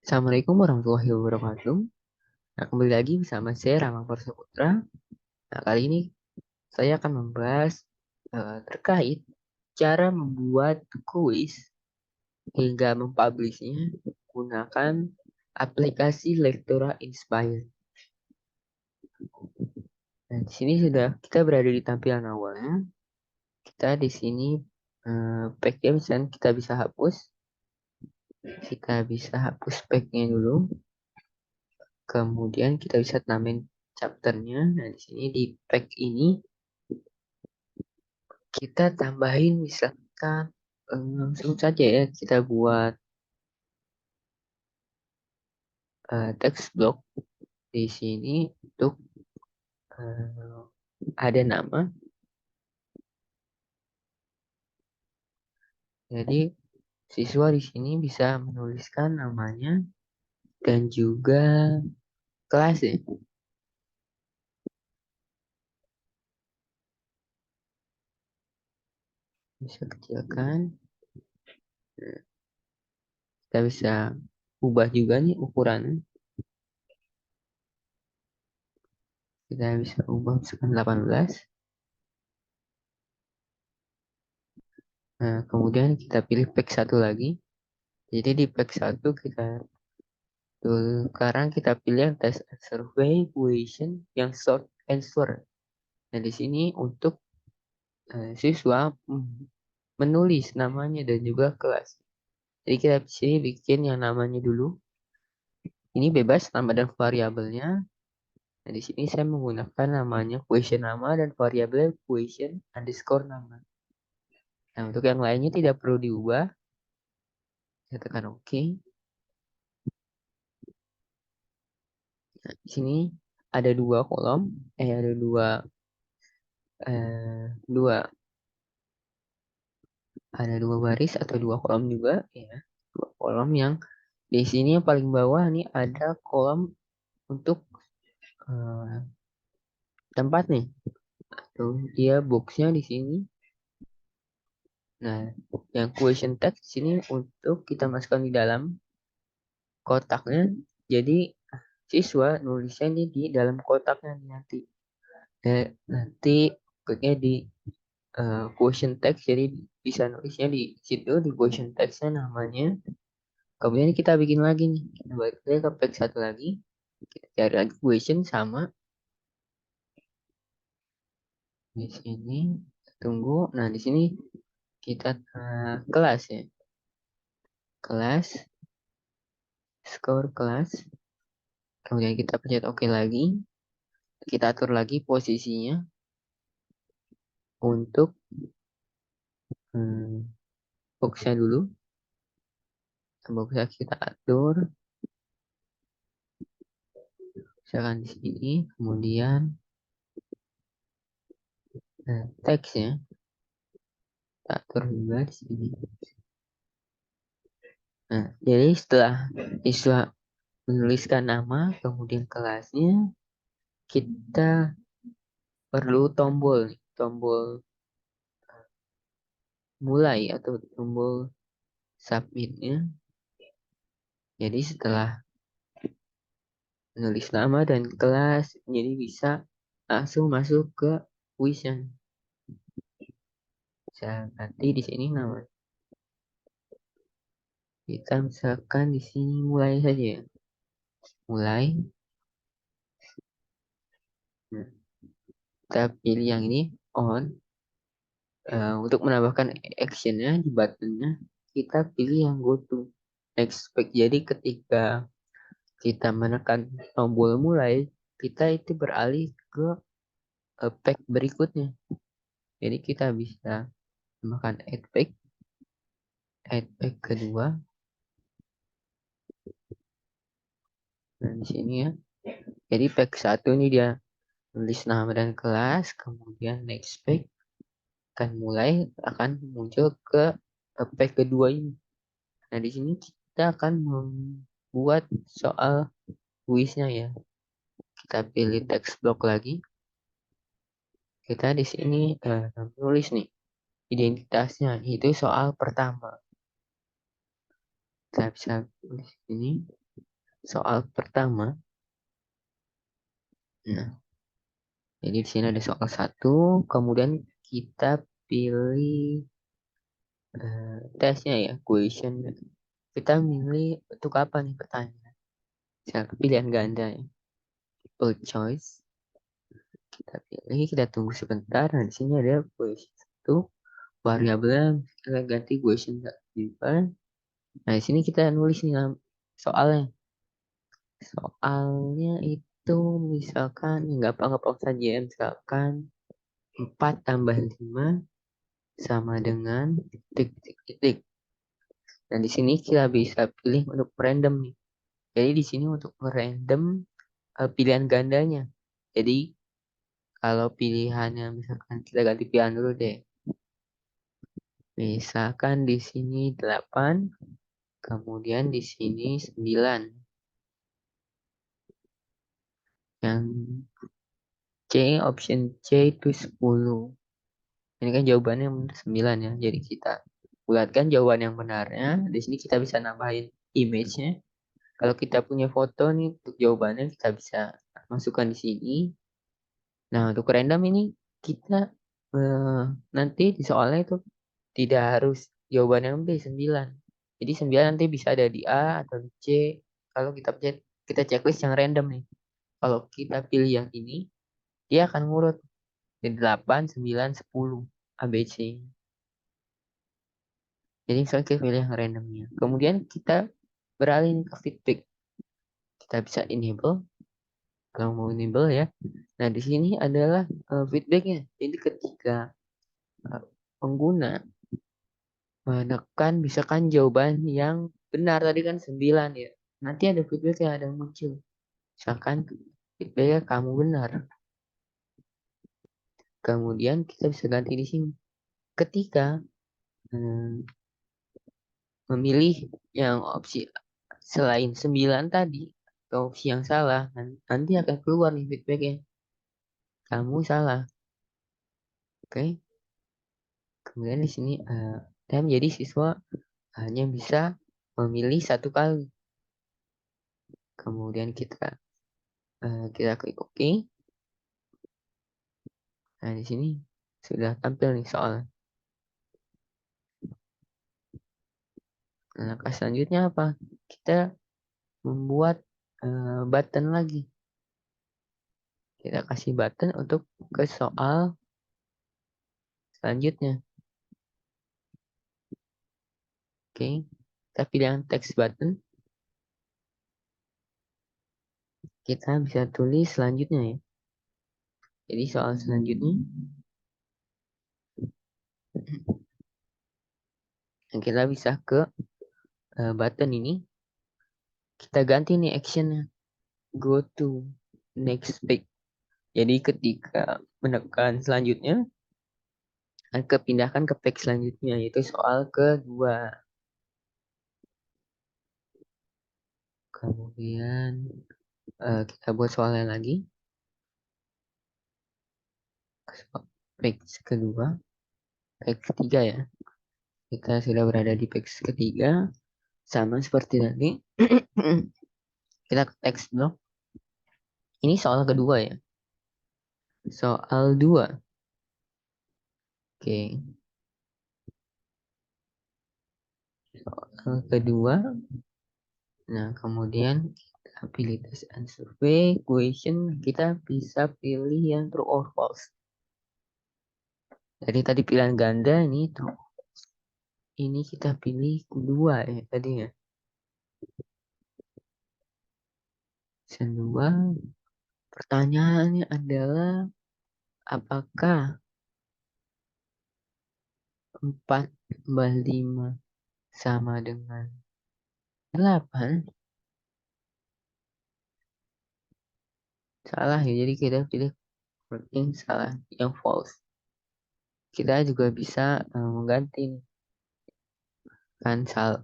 Assalamualaikum warahmatullahi wabarakatuh. Nah, kembali lagi bersama saya Rama Putra. Nah, kali ini saya akan membahas terkait cara membuat kuis hingga mempublishnya menggunakan aplikasi Lectora Inspire. Nah, di sini sudah kita berada di tampilan awalnya. Kita di sini packnya misalnya kita bisa hapus. Kita bisa hapus packnya dulu. Kemudian kita bisa tambahin chapternya. Nah, di sini di pack ini kita tambahin misalkan langsung saja ya kita buat text block di sini untuk ada nama. Jadi siswa di sini bisa menuliskan namanya dan juga kelasnya. Bisa kecilkan. Nah, kita bisa ubah juga nih ukurannya. Kita bisa ubah misalkan 18. Nah, kemudian kita pilih pack satu lagi. Jadi di pack satu kita sekarang kita pilih yang test survey question yang short answer. Nah, di sini untuk siswa menulis namanya dan juga kelas. Jadi kita di sini bikin yang namanya dulu. Ini bebas nama dan variabelnya. Nah, di sini saya menggunakan namanya question nama dan variabel question underscore nama. Nah, untuk yang lainnya tidak perlu diubah. Saya tekan OK. Nah, di sini ada dua kolom, ada dua ada dua baris atau dua kolom juga ya. Dua kolom yang di sini yang paling bawah nih ada kolom untuk eh, tempat nih. Tuh, dia boxnya di sini. Nah, yang question text di sini untuk kita masukkan di dalam kotaknya. Jadi siswa nulisnya ini di dalam kotaknya nanti. Nanti kliknya di question text. Jadi bisa nulisnya di situ di question textnya namanya. Kemudian kita bikin lagi nih. Kita balik ke page satu lagi. Kita cari lagi question sama di sini. Tunggu. Nah, di sini kita kelas ya. Kelas, skor kelas. Kemudian kita pencet OK lagi. Kita atur lagi posisinya untuk hmm, boxnya dulu. Boxnya kita atur. Misalkan di sini. Kemudian teksnya kita atur juga di sini. Nah, jadi setelah siswa menuliskan nama, kemudian kelasnya, kita perlu tombol mulai atau tombol submitnya. Jadi setelah menulis nama dan kelas, jadi bisa langsung masuk ke kuisnya. Saya ganti di sini nama. Kita misalkan di sini mulai saja ya. Mulai. Nah, kita pilih yang ini on. Untuk menambahkan actionnya di buttonnya, kita pilih yang go to next page. Jadi ketika kita menekan tombol mulai, kita itu beralih ke page berikutnya. Jadi kita bisa tambahkan add page kedua. Nah, di sini ya. Jadi page satu ini dia tulis nama dan kelas, kemudian next page akan mulai akan muncul ke page kedua ini. Nah, di sini kita akan membuat soal kuisnya ya. Kita pilih text block lagi. Kita di sini menulis nih identitasnya. Itu soal pertama. Kita bisa tulis ini. soal pertama. Nah, jadi di sini ada soal satu, kemudian kita pilih tesnya ya, question. Kita milih untuk apa nih pertanyaan? Misalkan pilihan ganda ya, multiple choice. Kita pilih, kita tunggu sebentar. Nah, di sini ada question satu, variabelnya kita ganti question given. Nah, di sini kita nulis nih soalnya. Soalnya itu misalkan nggak apa-apa saja ya, misalkan 4 tambah 5 sama dengan titik titik titik. Dan di sini kita bisa pilih untuk random nih. Jadi di sini untuk random pilihan gandanya. Jadi kalau pilihannya misalkan kita ganti pilihan dulu deh. Misalkan di sini 8, kemudian di sini 9. Yang option C itu 10. Ini kan jawabannya 9 ya. Jadi kita bulatkan jawaban yang benarnya. Di sini kita bisa nambahin image-nya. Kalau kita punya foto nih untuk jawabannya kita bisa masukkan di sini. Nah, untuk random ini kita nanti di soalnya itu tidak harus jawaban yang B 9. Jadi 9 nanti bisa ada di A atau di C. Kalau kita checklist yang random nih. Kalau kita pilih yang ini, dia akan ngurut dari 8, 9, 10 ABC. Jadi misalnya kita pilih yang randomnya. Kemudian kita beralih ke feedback. Kita bisa enable. Kalau mau enable ya. Nah di sini adalah feedbacknya. Jadi ketika pengguna menekan misalkan jawaban yang benar tadi kan 9 ya. Nanti ada feedback yang ada muncul. Misalkan feedbacknya kamu benar. Kemudian kita bisa ganti di sini. Ketika memilih yang opsi selain 9 tadi, atau opsi yang salah, nanti akan keluar nih feedbacknya. Kamu salah. Oke. Kemudian di sini saya menjadi siswa hanya bisa memilih satu kali. Kemudian kita klik OK. Nah, di sini sudah tampil nih soal. Nah, langkah selanjutnya apa? Kita membuat button lagi. Kita kasih button untuk ke soal selanjutnya. Oke. Kita pilih yang text button. Kita bisa tulis selanjutnya ya. Jadi soal selanjutnya kita bisa ke button ini. Kita ganti nih actionnya. Go to next page. Jadi ketika menekan selanjutnya, akan kepindahkan ke page selanjutnya, yaitu soal kedua. Kemudian kita buat soalnya lagi. Page kedua, page ketiga ya. Kita sudah berada di page ketiga. Sama seperti tadi. Kita ke text block. Ini soal kedua ya. Soal 2. Oke. Soal kedua. Nah, kemudian kita pilih test and survey question. Kita bisa pilih yang true or false. Jadi tadi pilihan ganda ini true. Ini kita pilih kedua ya tadi ya. Kedua, pertanyaannya adalah apakah 4 tambah 5 sama dengan 8? Salah ya, jadi kita pilih yang salah, yang false. Kita juga bisa mengganti kan salah.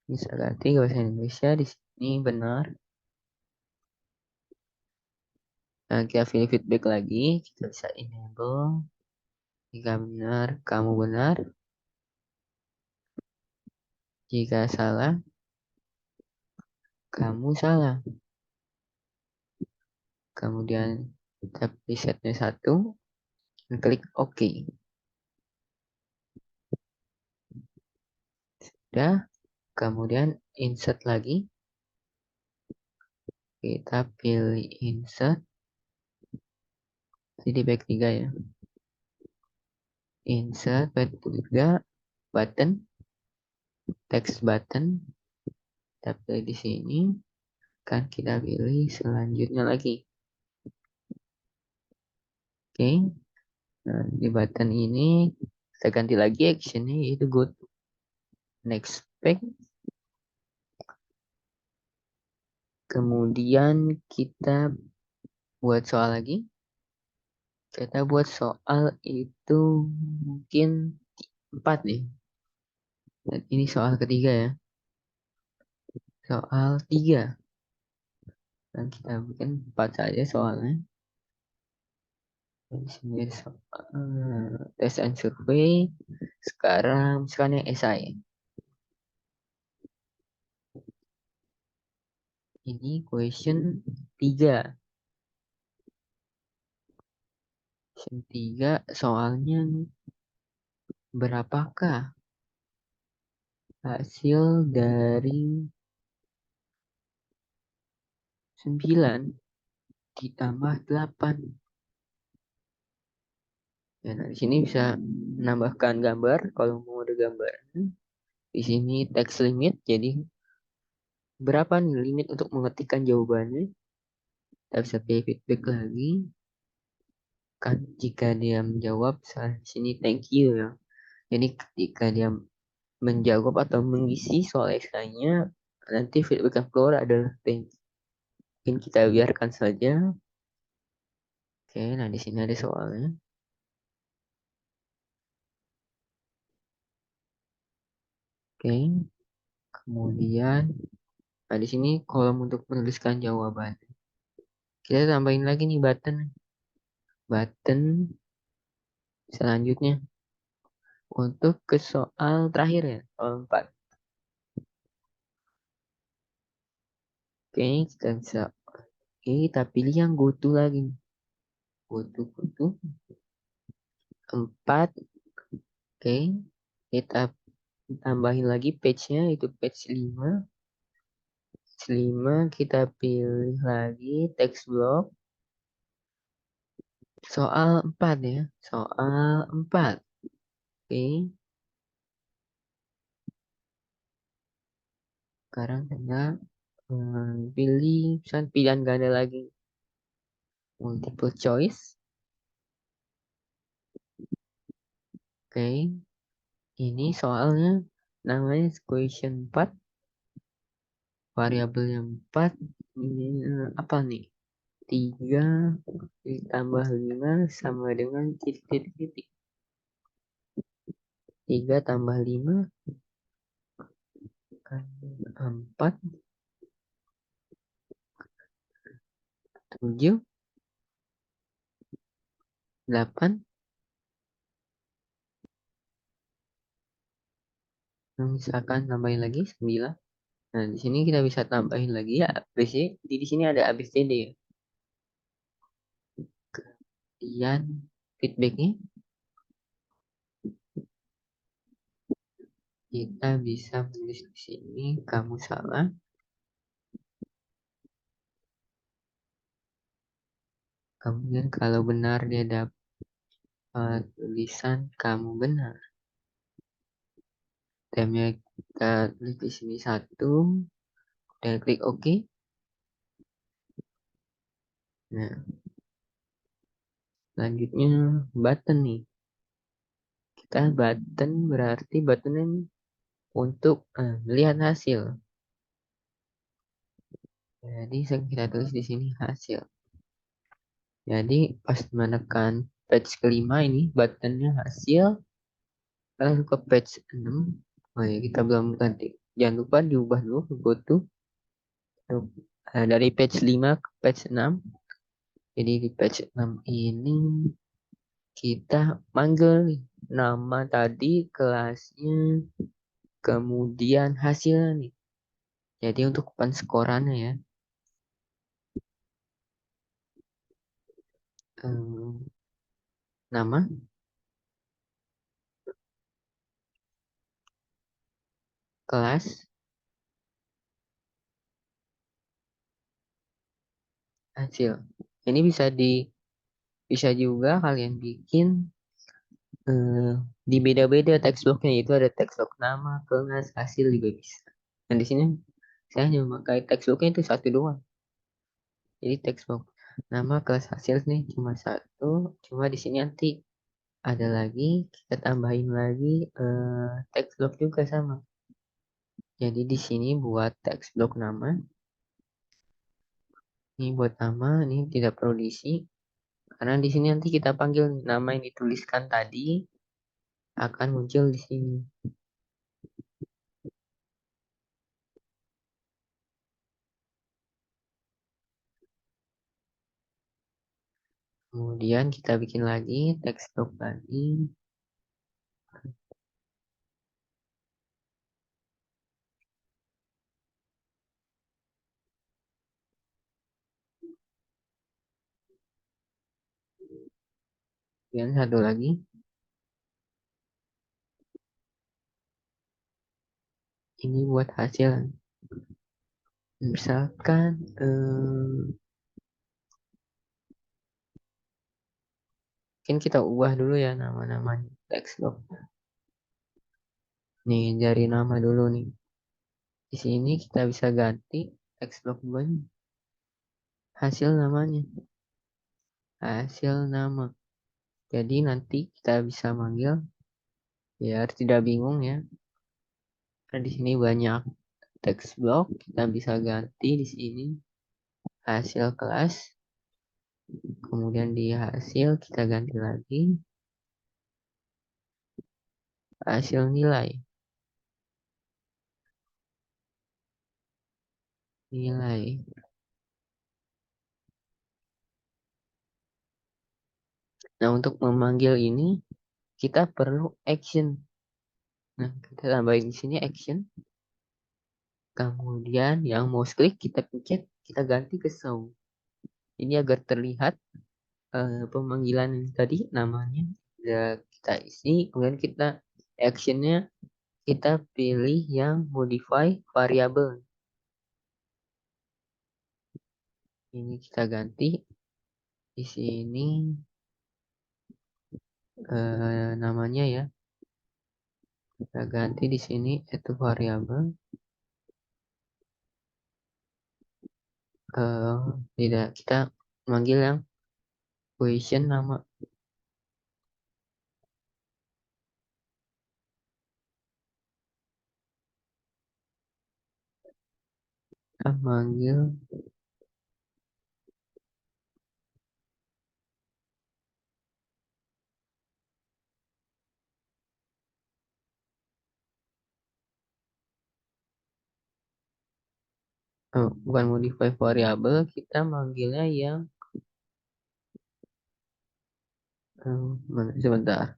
Bisa ganti ke bahasa Indonesia di sini benar. Nah, kita pilih feedback lagi, kita bisa enable. Jika benar, kamu benar. Jika salah, kamu salah. Kemudian kita presetnya 1, dan klik OK. Udah, kemudian insert lagi. Kita pilih insert. Jadi back 3 ya. Insert back 3, button, text button. Kita pilih di sini. Kan kita pilih selanjutnya lagi. Oke. Nah, di button ini kita ganti lagi actionnya, yaitu go to next page. Kemudian kita buat soal lagi. Kita buat soal itu mungkin 4 nih. Dan ini soal ketiga ya. Soal 3. Dan kita bikin 4 saja soalnya. Di sini soal test and survey. Sekarang yang esai. Ini question 3. Question 3 soalnya berapakah hasil dari 9 ditambah 8? Ya, nah, di sini bisa menambahkan gambar kalau mau ada gambar. Di sini text limit, jadi berapa nih limit untuk mengetikkan jawabannya? Kita bisa pilih feedback lagi. Kan jika dia menjawab, di sini thank you ya. Jadi ketika dia menjawab atau mengisi soal esainya, nanti feedback yang keluar adalah thank you. Mungkin kita biarkan saja. Oke, nah di sini ada soalnya. Oke, kemudian nah di sini kolom untuk menuliskan jawaban. Kita tambahin lagi nih button selanjutnya untuk ke soal terakhir ya, soal 4. Oke, kita bisa kita pilih yang go to lagi. Go to 4. Oke, kita tambahin lagi page-nya, itu page 5. Kita pilih lagi text block soal 4 ya, soal 4. Oke, sekarang kita pilih misalnya pilihan ganda lagi, multiple choice. Oke, ini soalnya namanya question 4, variabel yang 4 ini apa nih? 3 ditambah 5 sama dengan titik-titik. 3 tambah 5 kan 4, 7, 8. Nah, misalkan tambahin lagi 9. Nah, di sini kita bisa tambahin lagi ya ABC. Di sini ada ABCD ya. Kemudian feedbacknya kita bisa menulis di sini kamu salah. Kemudian kalau benar dia dapat tulisan kamu benar. Temnya kita tulis di sini 1 dan klik OK. Nah, selanjutnya button nih. Kita button berarti button untuk melihat hasil. Jadi kita tulis di sini hasil. Jadi pas menekan page kelima ini buttonnya hasil. Lalu ke page 6. Oh ya, kita belum ganti. Jangan lupa diubah dulu go to dari page 5 ke page 6. Jadi di page 6 ini kita manggil nih nama tadi, kelasnya, kemudian hasilnya nih. Jadi untuk penskorannya ya, nama, kelas, hasil. Ini bisa juga kalian bikin eh, di beda-beda text blocknya, itu ada text block nama, kelas, hasil juga bisa. Dan di sini saya hanya memakai text blocknya itu satu doang. Jadi text block nama, kelas, hasil nih cuma satu. Cuma di sini nanti ada lagi, kita tambahin lagi text block juga sama. Jadi di sini buat text block nama, ini buat nama, ini tidak perlu diisi. Karena di sini nanti kita panggil nama yang dituliskan tadi akan muncul di sini. Kemudian kita bikin lagi text block lagi. Kemudian satu lagi. Ini buat hasil. Misalkan mungkin kita ubah dulu ya nama-namanya text block. Nih dari nama dulu nih. Di sini kita bisa ganti text block banyak. Hasil namanya. Hasil nama. Jadi nanti kita bisa manggil biar tidak bingung ya. Karena di sini banyak text block, kita bisa ganti di sini hasil kelas. Kemudian di hasil kita ganti lagi hasil nilai. Nilai. Nah, untuk memanggil ini kita perlu action. Nah, kita tambahin di sini action. Kemudian yang mouse click kita pencet, kita ganti ke show. Ini agar terlihat pemanggilan yang tadi namanya udah kita isi. Kemudian kita actionnya kita pilih yang modify variable. Ini kita ganti di sini namanya ya. Kita ganti di sini itu variabel. Tidak, kita manggil yang question nama. Kita manggil bukan modify variabel, kita manggilnya yang sebentar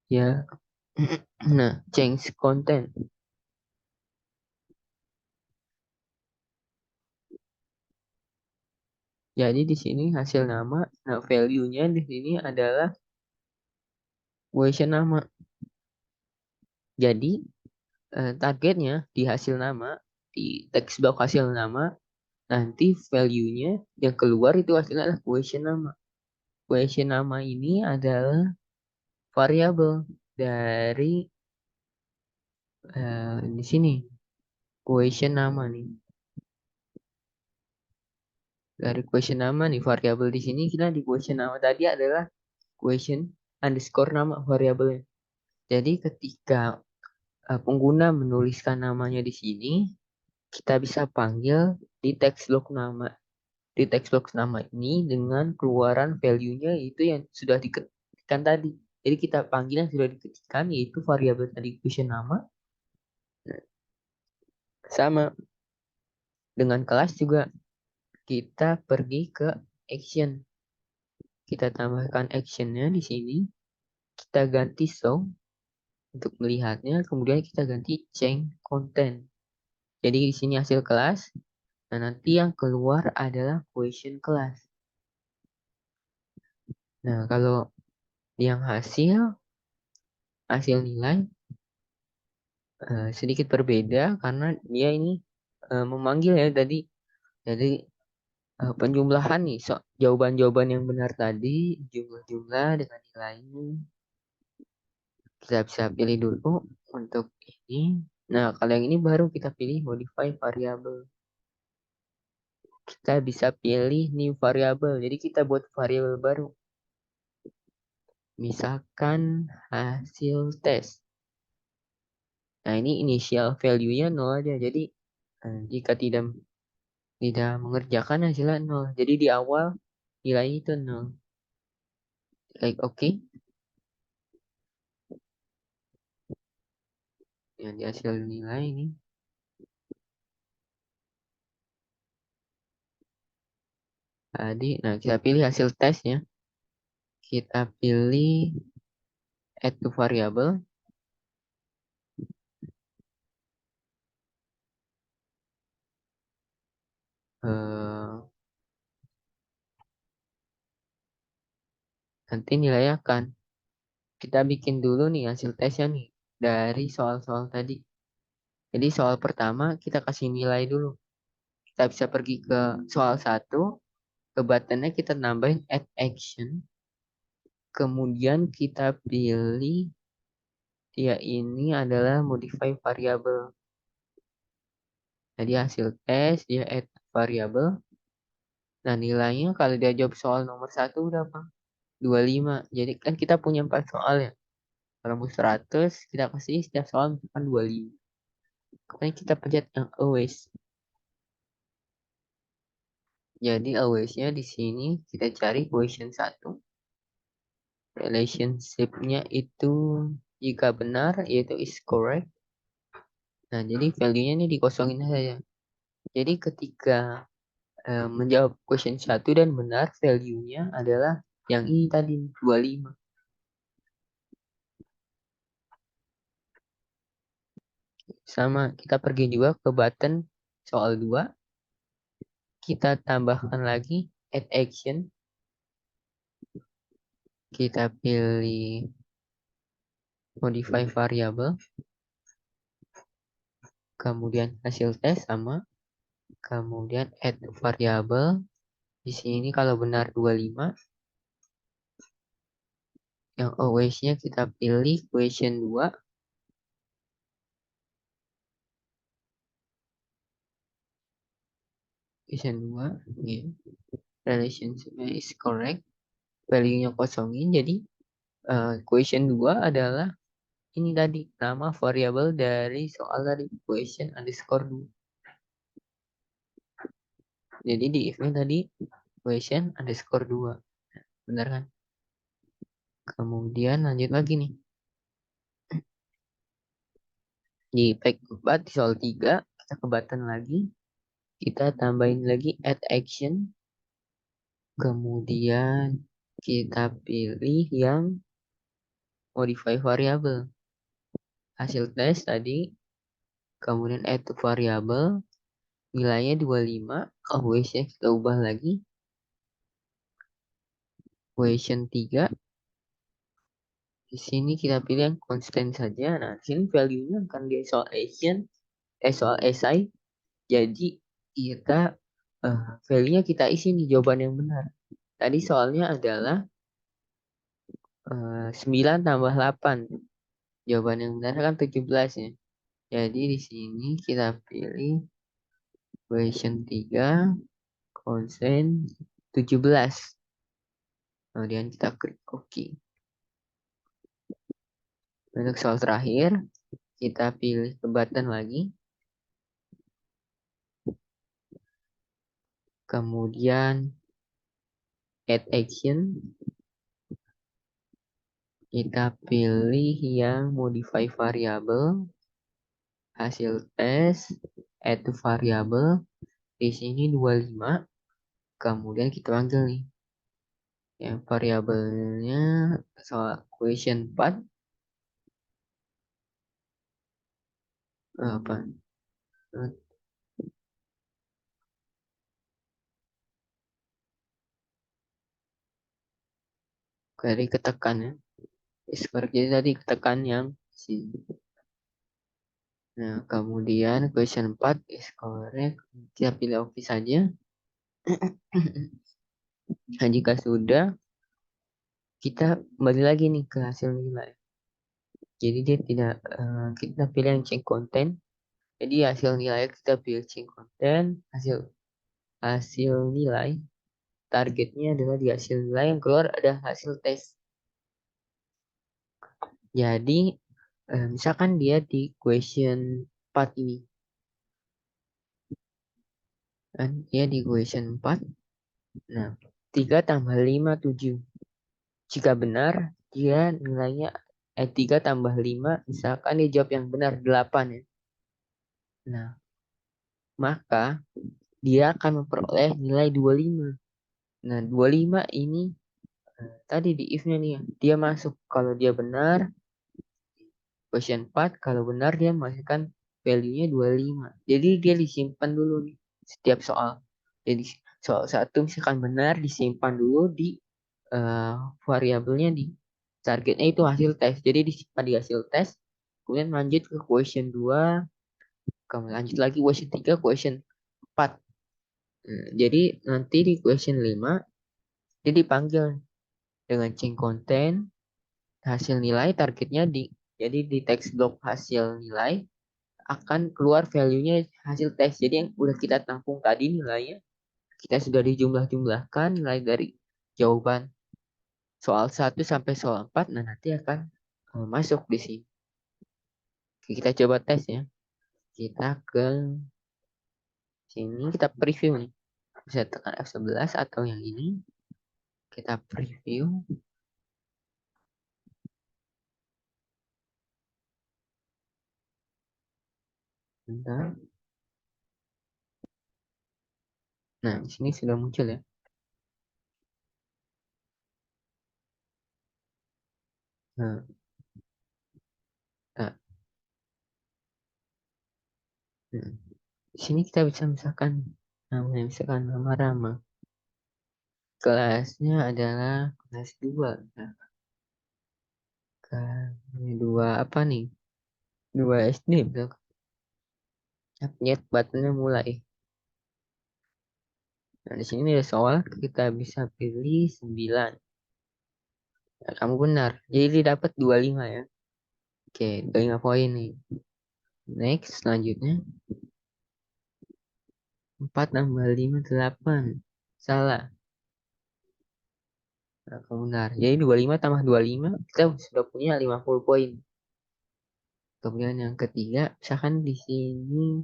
ya. Nah, change content. Jadi di sini hasil nama, nah value-nya di sini adalah question nama. Jadi targetnya di hasil nama, di text box hasil nama, nanti value-nya yang keluar itu hasilnya adalah question nama. Question nama ini adalah variabel dari di sini question nama nih. Dari question nama nih variabel di sini, kita di question nama tadi adalah question underscore nama variabelnya. Jadi ketika pengguna menuliskan namanya di sini, kita bisa panggil di text block nama. Di text box nama ini dengan keluaran value-nya itu yang sudah diketikkan tadi. Jadi kita panggil yang sudah diketikkan yaitu variabel tadi question nama. Sama dengan kelas juga kita pergi ke action. Kita tambahkan actionnya di sini. Kita ganti show. Untuk melihatnya, kemudian kita ganti change content. Jadi di sini hasil kelas. Nah, nanti yang keluar adalah question kelas. Nah, kalau yang hasil nilai sedikit berbeda karena dia ini memanggil ya tadi. Jadi penjumlahan nih, jawaban-jawaban yang benar tadi, jumlah-jumlah dengan nilainya. Kita bisa pilih dulu untuk ini. Nah, kalau yang ini baru kita pilih modify variable. Kita bisa pilih new variable. Jadi kita buat variable baru. Misalkan hasil tes. Nah, ini initial value-nya 0 aja. Jadi jika tidak mengerjakan hasilnya 0. Jadi di awal nilai itu 0. Like oke. Yang di hasil nilai ini. Tadi, nah kita pilih hasil tesnya. Kita pilih add to variable. Nanti nilainya akan kita bikin dulu nih hasil tesnya nih dari soal-soal tadi. Jadi soal pertama kita kasih nilai dulu. Kita bisa pergi ke soal 1, ke buttonnya kita nambahin add action. Kemudian kita pilih dia ini adalah modify variable. Jadi hasil tes dia add variable. Nah nilainya kalau dia jawab soal nomor 1 berapa? 25. Jadi kan kita punya 4 soal ya. Kalau 100 kita kasih setiap soal misalkan 25. Kemudian kita pencet yang always. Jadi always-nya di sini kita cari question 1. Relationship-nya itu jika benar yaitu is correct. Nah, jadi value-nya ini dikosongin saja. Jadi ketika menjawab question 1 dan benar, value-nya adalah yang ini tadi 25. Sama kita pergi juga ke button soal 2. Kita tambahkan lagi add action. Kita pilih modify variable. Kemudian hasil tes sama. Kemudian add variable. Di sini kalau benar 25. Yang always-nya kita pilih question 2. Question 2. Ya. Relationship-nya is correct. Value-nya kosongin. Jadi question 2 adalah ini tadi. Nama variabel dari soal tadi. Question underscore 2. Jadi di if-nya tadi question underscore 2. Benar kan? Kemudian lanjut lagi nih. Di pack 4 di soal 3. Kita ke button lagi. Kita tambahin lagi add action. Kemudian kita pilih yang modify variable. Hasil tes tadi. Kemudian add to variable. Nilainya 25. Always-nya kita ubah lagi. Question 3. Di sini kita pilih yang constant saja. Nah, di sini value-nya akan di soal Asian, soal SI. Jadi kita value-nya kita isi nih jawaban yang benar. Tadi soalnya adalah 9 tambah 8. Jawaban yang benar kan 17 ya. Jadi di sini kita pilih question 3 constant 17. Kemudian kita klik OK. Untuk soal terakhir, kita pilih ke button lagi. Kemudian add action. Kita pilih yang modify variable. Hasil tes, add to variable. Di sini 25. Kemudian kita panggil nih. Yang variabelnya soal question 4. apa dari ketekan ya. Skor kita tadi ketekan yang sini. Nah, kemudian question 4 is correct. Kita pilih oke saja. Nah, jika sudah, kita kembali lagi nih ke hasil nilai. Jadi dia tidak, kita pilih yang change content. Jadi hasil nilai kita pilih change content. Hasil nilai targetnya adalah di hasil nilai yang keluar ada hasil tes. Jadi misalkan dia di question 4 ini. Kan dia di question 4. Nah, 3 tambah 5 7. Jika benar, dia nilainya 3 tambah 5, misalkan dia jawab yang benar 8 ya. Nah, maka dia akan memperoleh nilai 25. Nah, 25 ini tadi di if-nya nih, dia masuk kalau dia benar, question 4, kalau benar dia masukkan value-nya 25. Jadi dia disimpan dulu nih, setiap soal. Jadi soal satu misalkan benar, disimpan dulu di variabelnya di targetnya itu hasil tes. Jadi disimpan di hasil tes, kemudian lanjut ke question 2, kemudian lanjut lagi question 3, question 4. Jadi nanti di question 5, dia dipanggil dengan change content, hasil nilai targetnya jadi di text block hasil nilai akan keluar value-nya hasil tes. Jadi yang udah kita tampung tadi nilainya, kita sudah dijumlah-jumlahkan nilai dari jawaban soal 1 sampai soal 4. Nah, nanti akan masuk di sini. Oke, kita coba tes ya. Kita ke sini, kita preview nih. Bisa tekan F11 atau yang ini. Kita preview. Bentar. Nah, di sini sudah muncul ya. Nah, nah, nah. Di sini kita bisa misalkan namanya misalkan nama Rama. Kelasnya adalah kelas 2. Nah, kelas 2 apa nih? 2 SD. Nyet buttonnya mulai. Nah, di sini ada soal kita bisa pilih 9. Nah, kamu benar. Jadi dapat 25 ya. Oke, 25 poin nih. Next, selanjutnya. 4 tambah 5 8. Salah. Nah, kamu benar. Jadi 25 tambah 25, kita sudah punya 50 poin. Kemudian yang ketiga, misalkan di sini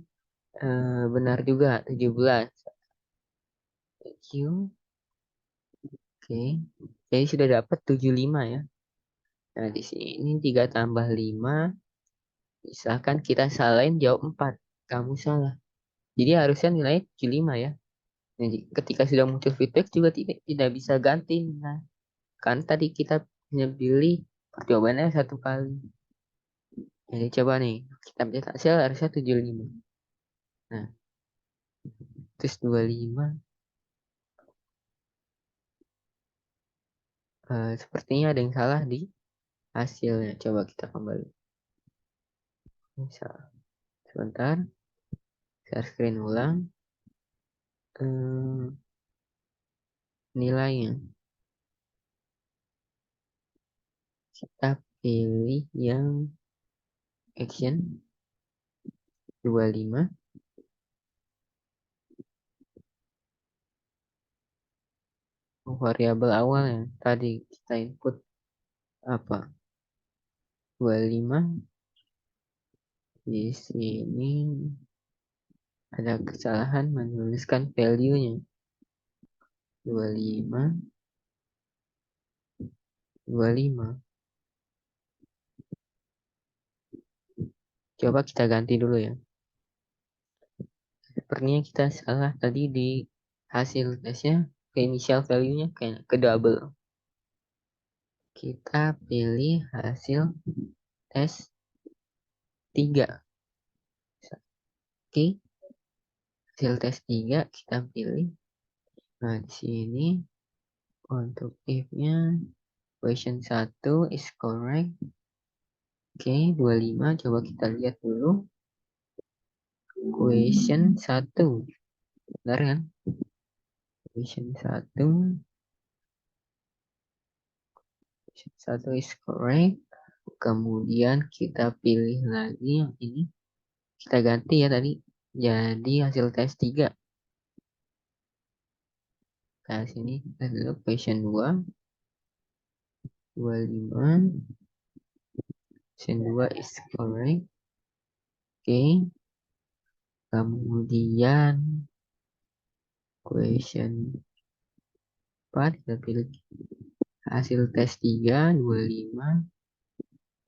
benar juga 17. Q. Oke. Jadi sudah dapat 75 ya. Nah, di sini 3 tambah 5. Misalkan kita salahin jawab 4. Kamu salah. Jadi harusnya nilai 75 ya. Jadi ketika sudah muncul feedback juga tidak bisa ganti. Nah, kan tadi kita hanya pilih jawabannya 1 kali. Jadi coba nih, kita lihat hasil harusnya 75. Nah, terus 25. Sepertinya ada yang salah di hasilnya. Coba kita kembali. Misal, sebentar, share screen ulang. Eh, Nilainya. Kita pilih yang action 25. Variabel awal yang tadi kita input apa? 25. Di sini ada kesalahan menuliskan value-nya. 25. 25. Coba kita ganti dulu ya. Sepertinya kita salah tadi di hasil tesnya ke initial value-nya ke double. Kita pilih hasil tes 3. Oke, hasil tes 3 kita pilih. Nah, di sini untuk if-nya question 1 is correct. Oke, 25 coba kita lihat dulu. Question 1. Benar kan? Question 1. Question 1 is correct. Kemudian kita pilih lagi yang ini. Kita ganti ya tadi. Jadi hasil tes 3. Nah, sini kita dulu question 2. 25. Question 2 is correct. Oke. Kemudian question 4 kita pilih hasil tes 3 25.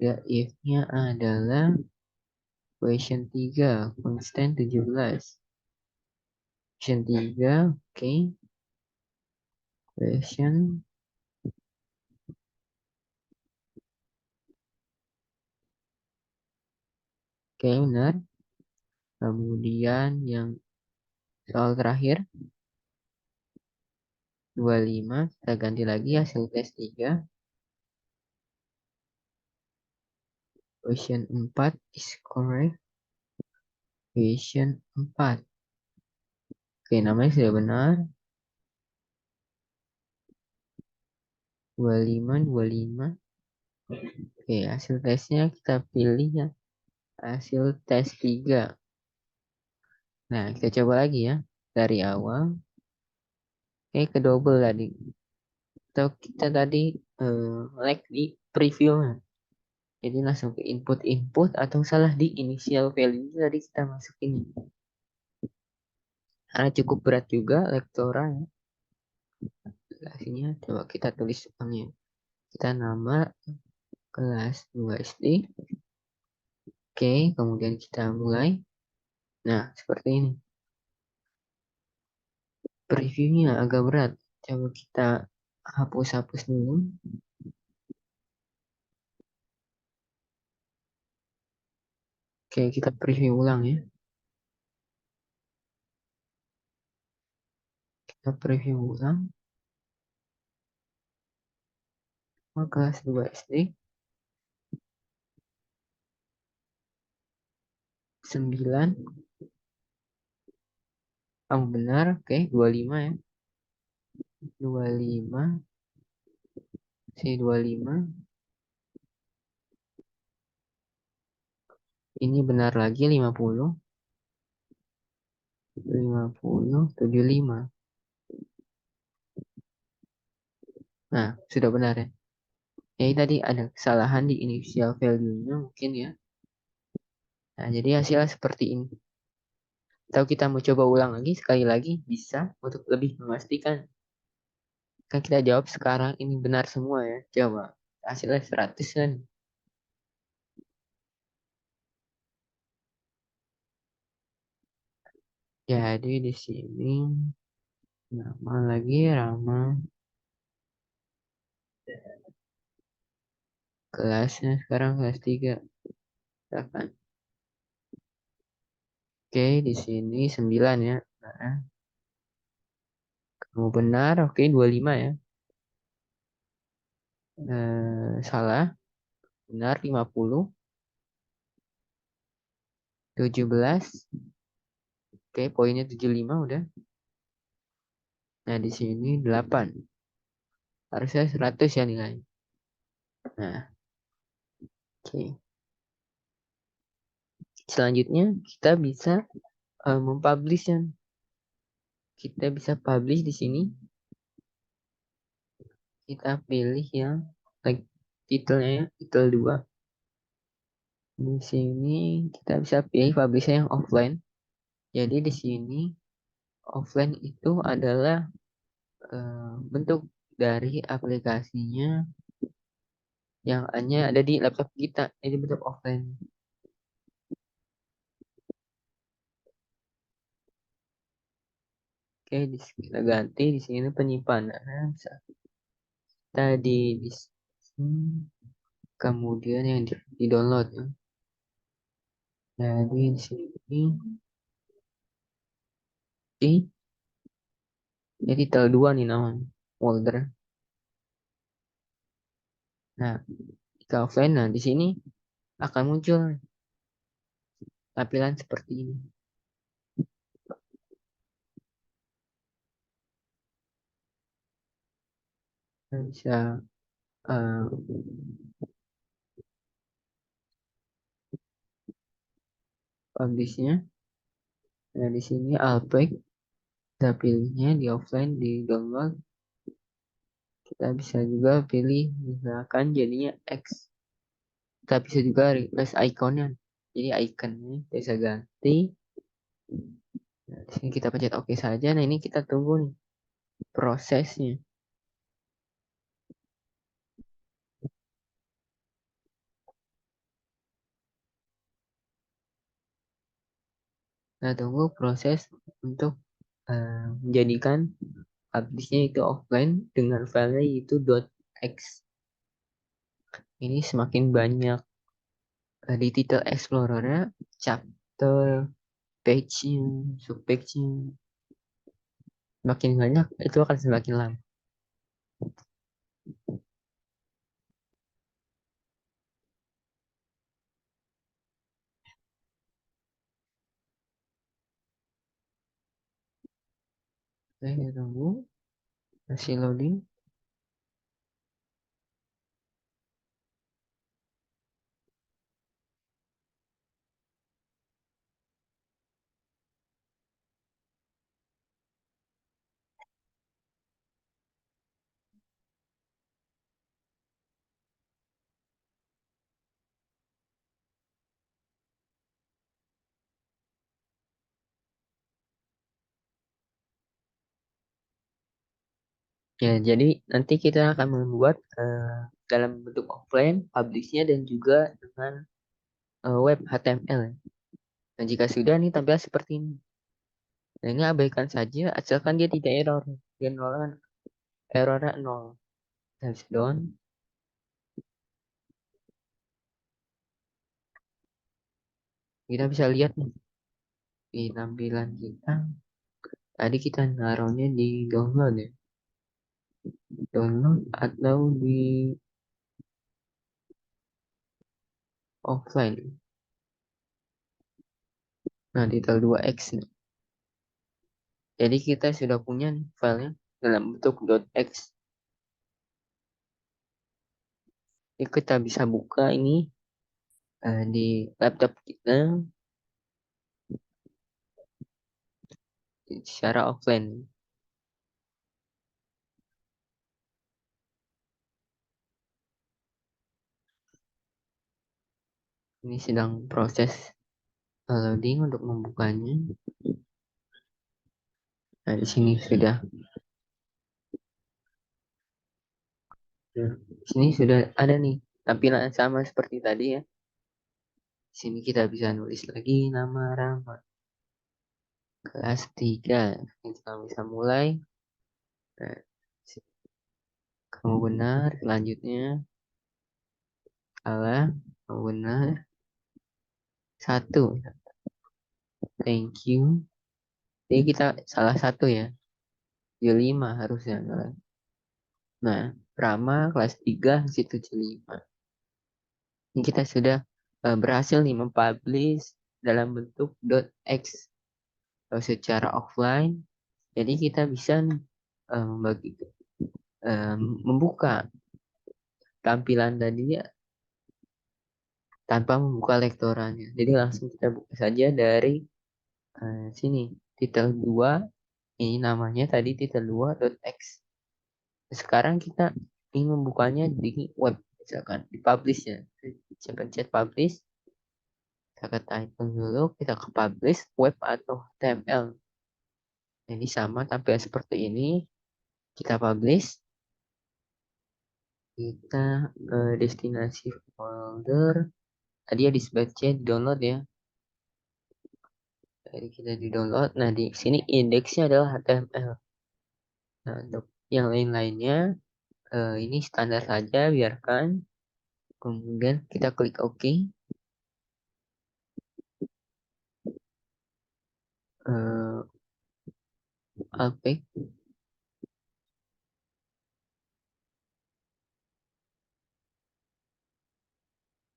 Ya, if-nya adalah question 3 constant 17. Question 3, oke. Question, oke, benar. Kemudian yang soal terakhir 25 kita ganti lagi hasil tes 3. Question 4 is correct. Question 4. Oke, namanya sudah benar. 25, 25. Oke, hasil tesnya kita pilih ya. Hasil tes 3. Nah, kita coba lagi ya. Dari awal. Oke, ke double tadi. Atau kita tadi like di previewnya. Jadi langsung ke input atau salah di initial value tadi kita masukin. Karena cukup berat juga lektora ya. Hasilnya coba kita tulis uangnya. Kita nama kelas 2 SD. Oke, kemudian kita mulai. Nah, seperti ini. Previewnya agak berat. Coba kita hapus-hapus dulu. Oke, kita preview ulang ya. Kita preview ulang. Kelas 2 SD. 9. Kamu benar. Oke, 25 ya. 25. C25. Ini benar lagi 50. 50, 75. Nah, sudah benar ya. Jadi tadi ada kesalahan di initial value-nya mungkin ya. Nah, jadi hasilnya seperti ini. Atau kita mau coba ulang lagi, sekali lagi, bisa untuk lebih memastikan. Kan kita jawab sekarang ini benar semua ya. Coba, hasilnya 100 kan. Jadi di sini nama lagi Rama. Kelasnya sekarang kelas 3. Misalkan. Oke, di sini 9 ya. Nah, kamu benar, oke 25 ya. Salah, benar 50. 17. Oke, poinnya 75 udah. Nah, di sini 8. Harusnya 100 ya nilai. Nah, oke. Selanjutnya kita bisa mempublish yang kita bisa publish di sini. Kita pilih yang like titelnya ya, titel 2. Di sini kita bisa pilih publisher yang offline. Jadi di sini offline itu adalah bentuk dari aplikasinya yang hanya ada di laptop kita. Jadi bentuk offline. Oke, kita ganti di sini penyimpanan. Tadi di sini, kemudian yang di download ya. Jadi di sini Jadi titel 2 nih namanya, folder. Nah, jika offline, nah di sini akan muncul tampilan seperti ini. Nah, bisa uh, publishnya. Nah, di sini Alpec, kita pilihnya di offline, di download. Kita bisa juga pilih misalkan jadinya X. Kita bisa juga replace ikonnya. Jadi ikonnya bisa ganti. Nah, di sini kita pencet OK saja. Nah, ini kita tunggu nih prosesnya. Nah, tunggu proses untuk menjadikan habisnya itu offline dengan filenya itu .x. Ini semakin banyak di titel Explorer-nya, chapter, page-nya, subpage-nya semakin banyak, itu akan semakin lama. Oke, kita tunggu masih loading. Ya, jadi nanti kita akan membuat dalam bentuk offline, publish-nya dan juga dengan web HTML. Dan jika sudah nih tampil seperti ini. Nah, ini abaikan saja asalkan dia tidak error. Dia nol, errornya 0. Kita down. Kita bisa lihat nih di tampilan kita. Tadi kita naruhnya di download ya. Download atau di offline. Nah, titel 2x nih. Jadi kita sudah punya nih filenya dalam bentuk .x. Jadi kita bisa buka ini di laptop kita secara offline. Ini sedang proses loading untuk membukanya. Nah, di sini sudah. Nah, di sini sudah ada nih tampilan sama seperti tadi ya. Di sini kita bisa nulis lagi nama Rama. Kelas 3. Kita bisa mulai. Nah, kamu benar. Selanjutnya salah. Kamu benar. 1. Thank you. Jadi kita salah satu ya. 75 harusnya. Nah, Rama kelas 3 situ 75. Ini kita sudah berhasil nih mempublish dalam bentuk .x secara offline. Jadi kita bisa nih, membagi, membuka tampilan tadinya tanpa membuka lektorannya. Jadi langsung kita buka saja dari sini titel 2. Ini namanya tadi titel 2.x. Sekarang kita ingin membukanya di web, misalkan di publish ya. Saya pencet publish, kita ke title dulu, kita ke publish web atau HTML. Ini sama tampil seperti ini. Kita publish, kita ke destinasi folder. Tadi ya di spreadsheet download ya. Jadi kita di download. Nah, di sini indeksnya adalah HTML. Nah, untuk yang lain-lainnya ini standar saja, biarkan. Kemudian kita klik OK. Alpek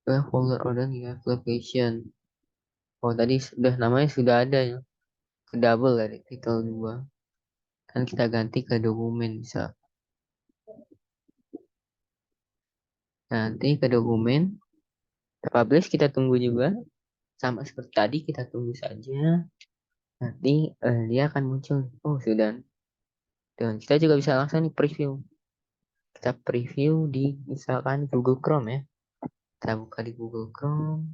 ke folder order di application. Oh tadi sudah namanya sudah ada ya, ke double dari title 2. Kan kita ganti ke dokumen bisa. Nanti ke dokumen, publish kita tunggu juga. Sama seperti tadi kita tunggu saja. Nanti dia akan muncul. Oh sudah. Dan kita juga bisa langsung nih preview. Kita preview di misalkan Google Chrome ya. Kita buka di Google Chrome.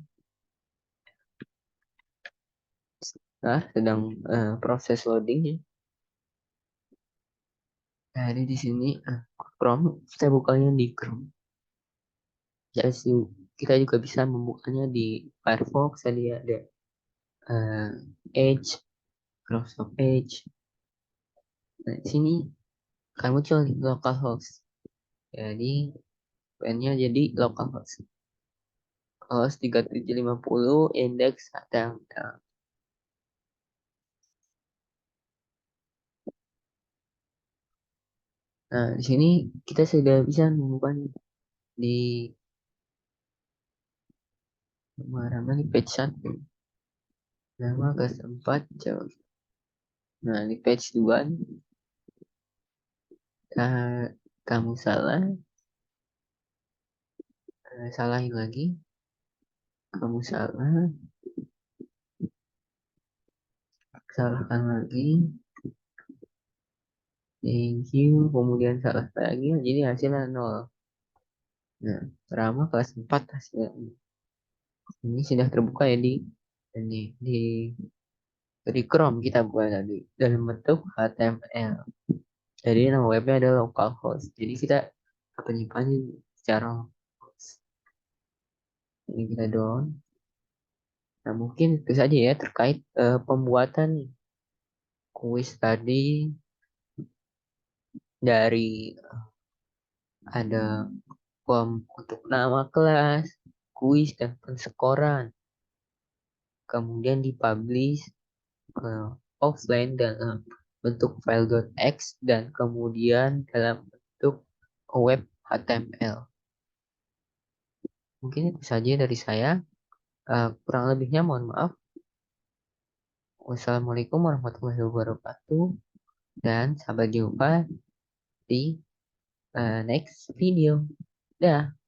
Nah, sedang proses loading ya. Jadi di sini Chrome kita bukanya di Chrome. Jadi kita juga bisa membukanya di Firefox. Tadi ada eh, Edge, Microsoft Edge. Nah, di sini akan muncul di localhost. Jadi nya jadi localhost. Host 3750 index HTML. Nah, di sini kita sudah bisa membukanya di mana di page 1. Nama ke tempat jauh. Nah, di page 2 kamu salah, salahin lagi, kamu salah, salahkan lagi, thank you, kemudian salah lagi, jadi hasilnya 0. Nah, Rama kelas 4 hasilnya. Ini sudah terbuka ya di Chrome kita buat tadi dalam bentuk HTML. Jadi nama webnya adalah localhost. Jadi kita penyimpannya secara localhost. Ini kita down. Nah mungkin itu saja ya terkait pembuatan kuis tadi dari ada form untuk nama kelas, kuis dan penskoran. Kemudian dipublish ke offline dalam bentuk file.x dan kemudian dalam bentuk web HTML. Mungkin itu saja dari saya. Kurang lebihnya mohon maaf. Wassalamualaikum warahmatullahi wabarakatuh dan sampai jumpa di next video. Dah.